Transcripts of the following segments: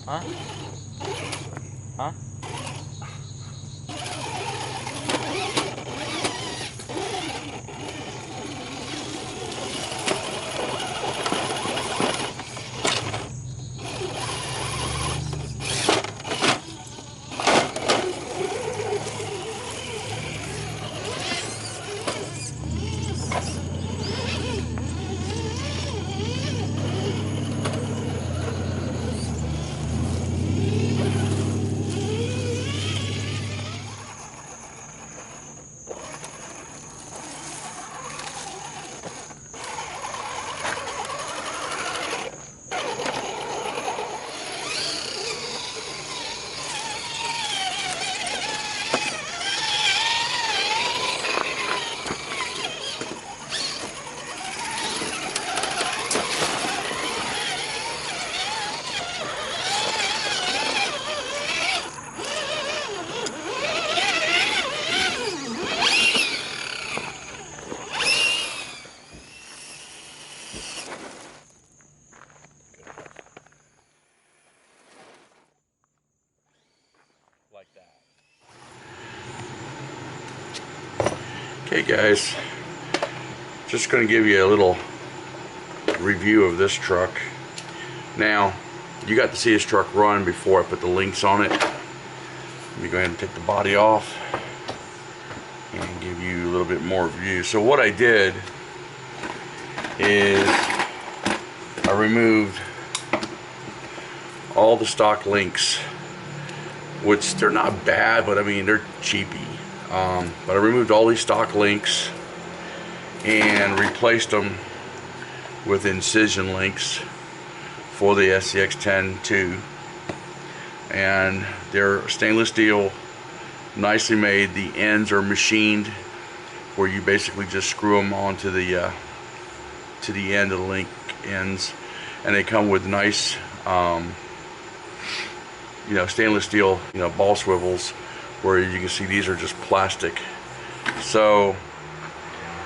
Huh? Huh? Like that. Okay guys, just going to give you a little review of this truck. Now, you got to see this truck run before I put the links on it. Let me go ahead and take the body off and give you a little bit more view. So what I did is I removed all the stock links, which they're not bad, but I mean they're cheapy. But I removed all these stock links and replaced them with incision links for the SCX10 II, and they're stainless steel, nicely made. The ends are machined, where you basically just screw them onto the end of the link ends, and they come with nice stainless steel ball swivels, where you can see these are just plastic. So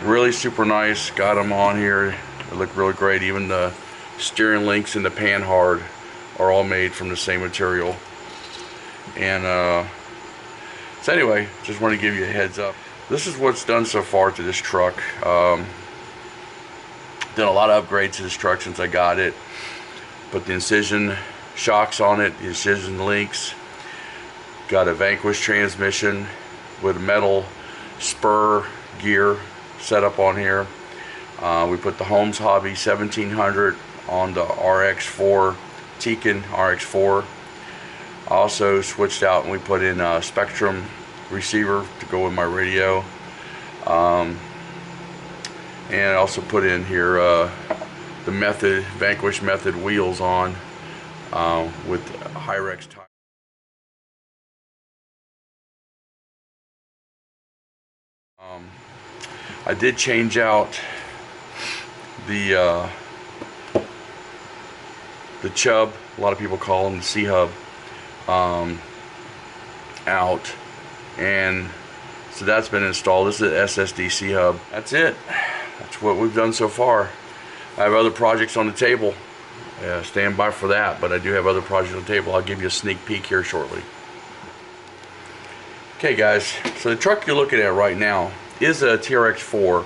really super nice. Got them on here. They look really great. Even the steering links and the pan hard are all made from the same material. And so anyway, just want to give you a heads up. This is what's done so far to this truck. Done a lot of upgrades to this truck since I got it. Put the incision shocks on it, the incision links. Got a Vanquish transmission with a metal spur gear set up on here. We put the Holmes Hobby 1700 on the RX4, Tekin RX4. Also switched out and we put in a Spectrum receiver to go with my radio. And I also put in here the Vanquish Method wheels on with Hyrex tires. I did change out the chub, a lot of people call them the C-hub, out, and so that's been installed. This is an SSD C-hub. That's it. That's what we've done so far. I have other projects on the table. Stand by for that, but I do have other projects on the table. I'll give you a sneak peek here shortly. Okay guys, so the truck you're looking at right now is a TRX4.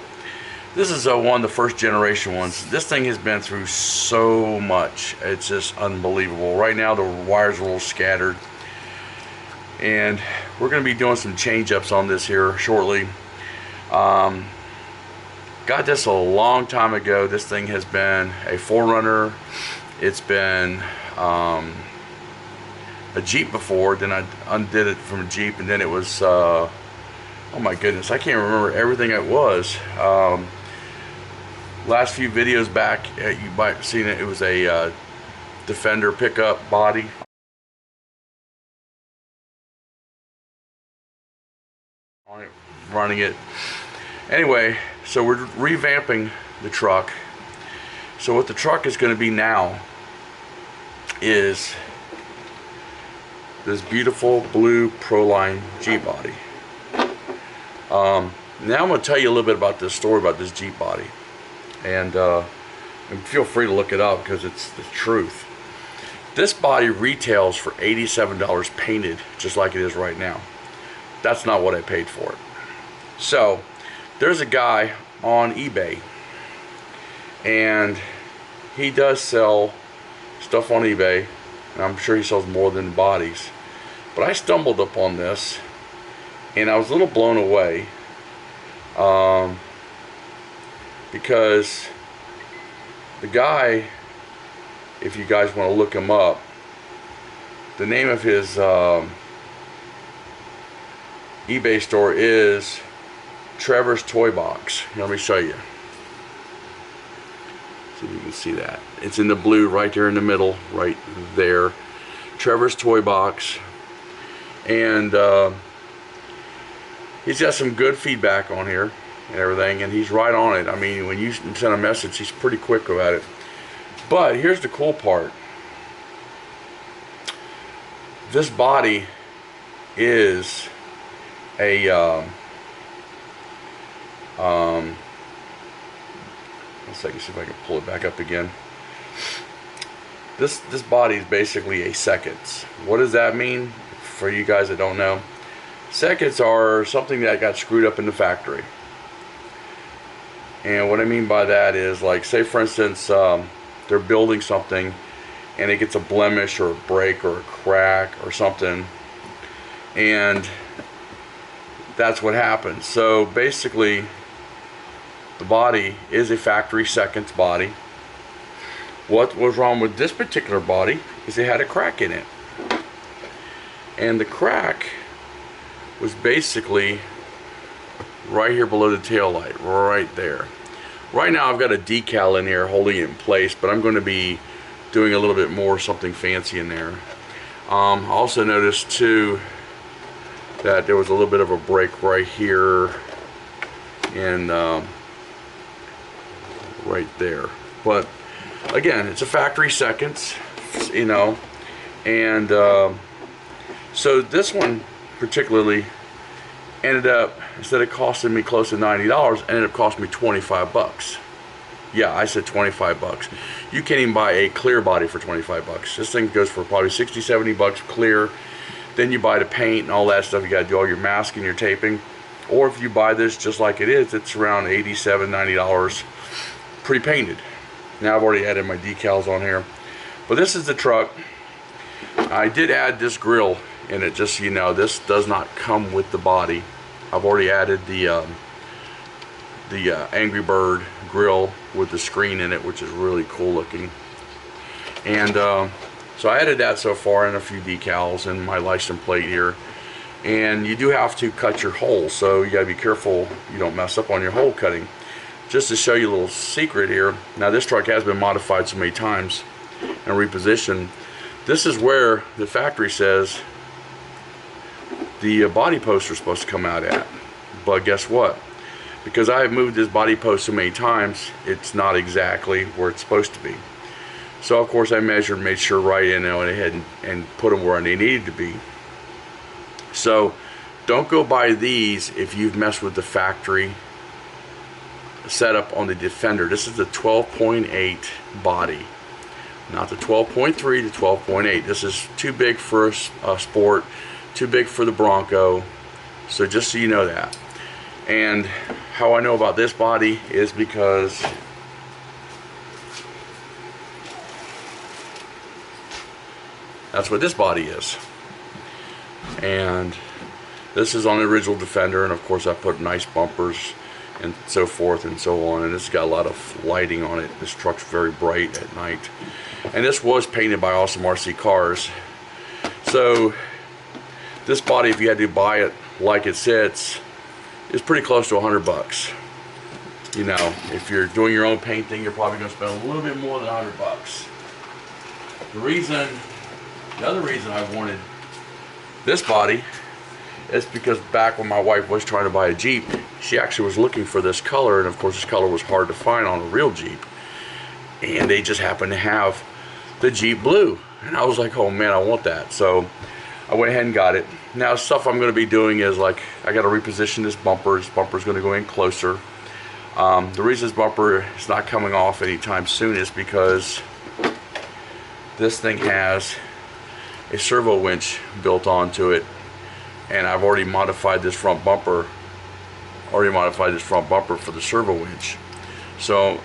This is one of the first generation ones. This thing has been through so much. It's just unbelievable. Right now the wires are a little scattered, and we're going to be doing some change ups on this here shortly. Got this a long time ago. This thing has been a 4Runner. It's been a Jeep before, then I undid it from a Jeep, and then it was oh my goodness, I can't remember everything it was. Last few videos back, you might have seen it. It was a Defender pickup body. On it, running it. Anyway, so we're revamping the truck. So what the truck is going to be now is this beautiful blue Proline Jeep body. Now I'm going to tell you a little bit about this story about this Jeep body, and feel free to look it up because it's the truth. This body retails for $87 painted, just like it is right now. That's not what I paid for it. So there's a guy on eBay, and he does sell stuff on eBay, and I'm sure he sells more than bodies. But I stumbled upon this, and I was a little blown away, because the guy, if you guys want to look him up, the name of his eBay store is Trevor's Toy Box. Here, let me show you. See if you can see that. It's in the blue right there in the middle, right there. Trevor's Toy Box. And he's got some good feedback on here and everything, and he's right on it. I mean, when you send a message, he's pretty quick about it. But here's the cool part. This body is a let's see if I can pull it back up again. This body is basically a seconds. What does that mean for you guys that don't know? Seconds are something that got screwed up in the factory. And what I mean by that is, like, say for instance, they're building something and it gets a blemish or a break or a crack or something, and that's what happens. So basically, the body is a factory seconds body. What was wrong with this particular body is it had a crack in it, and the crack was basically right here below the tail light, right there. Right now I've got a decal in here holding it in place, but I'm going to be doing a little bit more, something fancy in there. I also noticed too that there was a little bit of a break right here and right there. But again, it's a factory seconds, you know, and so this one particularly ended up, instead of costing me close to $90, ended up costing me 25 bucks. Yeah, I said 25 bucks. You can't even buy a clear body for 25 bucks. This thing goes for probably 60, 70 bucks clear. Then you buy the paint and all that stuff. You got to do all your mask and your taping. Or if you buy this just like it is, it's around $87, $90 pre-painted. Now I've already added my decals on here. But this is the truck. I did add this grill in it, just so you know. This does not come with the body. I've already added the Angry Bird grill with the screen in it, which is really cool looking. And so I added that so far, and a few decals and my license plate here. And you do have to cut your holes, so you gotta be careful you don't mess up on your hole cutting. Just to show you a little secret here. Now this truck has been modified so many times and repositioned. This is where the factory says the body posts are supposed to come out at. But guess what? Because I have moved this body post so many times, it's not exactly where it's supposed to be. So of course I measured, made sure right in, and went ahead and put them where they needed to be. So don't go buy these if you've messed with the factory setup on the Defender. This is the 12.8 body, not the 12.3, the 12.8. This is too big for a Sport, too big for the Bronco. So just so you know that. And how I know about this body is because that's what this body is. And this is on the original Defender, and of course I put nice bumpers and so forth and so on, and it's got a lot of lighting on it. This truck's very bright at night. And this was painted by Awesome RC Cars. So this body, if you had to buy it like it sits, is pretty close to 100 bucks. You know, if you're doing your own painting, you're probably going to spend a little bit more than 100 bucks. The other reason I wanted this body is because back when my wife was trying to buy a Jeep, she actually was looking for this color, and of course this color was hard to find on a real Jeep, and they just happened to have the Jeep blue, and I was like, oh man, I want that. So I went ahead and got it. Now stuff I'm going to be doing is, like, I got to reposition this bumper. This bumper is going to go in closer. The reason this bumper is not coming off anytime soon is because this thing has a servo winch built onto it, and I've already modified this front bumper for the servo winch. So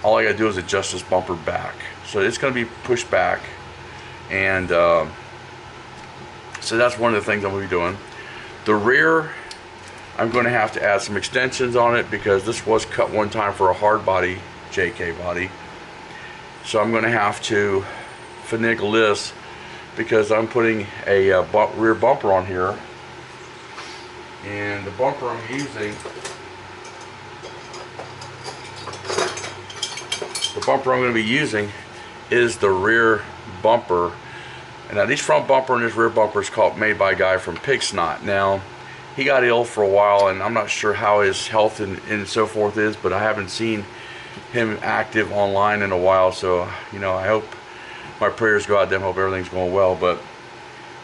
all I gotta do is adjust this bumper back, so it's gonna be pushed back, and so that's one of the things I'm gonna be doing. The rear, I'm going to have to add some extensions on it because this was cut one time for a hard body JK body. So I'm going to have to finagle this because I'm putting a rear bumper on here, and the bumper I'm going to be using is the rear bumper. And now this front bumper and this rear bumper is made by a guy from Pig Snot. Now he got ill for a while, and I'm not sure how his health and so forth is, but I haven't seen him active online in a while, so you know, I hope my prayers go out to him, hope everything's going well. But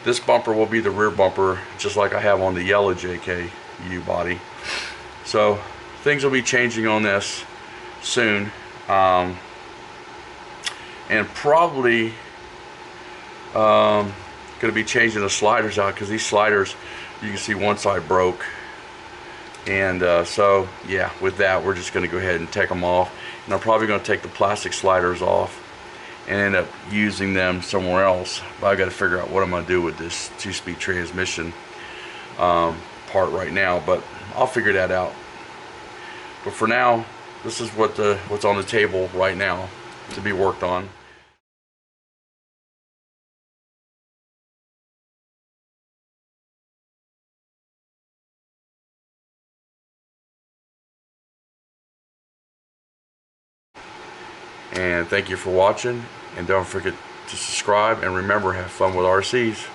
this bumper will be the rear bumper, just like I have on the yellow JKU body. So things will be changing on this soon, and probably going to be changing the sliders out, because these sliders, you can see one side broke. And so yeah, with that, we're just going to go ahead and take them off, and I'm probably going to take the plastic sliders off and end up using them somewhere else. But I got to figure out what I'm going to do with this 2-speed transmission part right now, but I'll figure that out. But for now, this is what's on the table right now to be worked on. And thank you for watching, and don't forget to subscribe, and remember, have fun with RCs.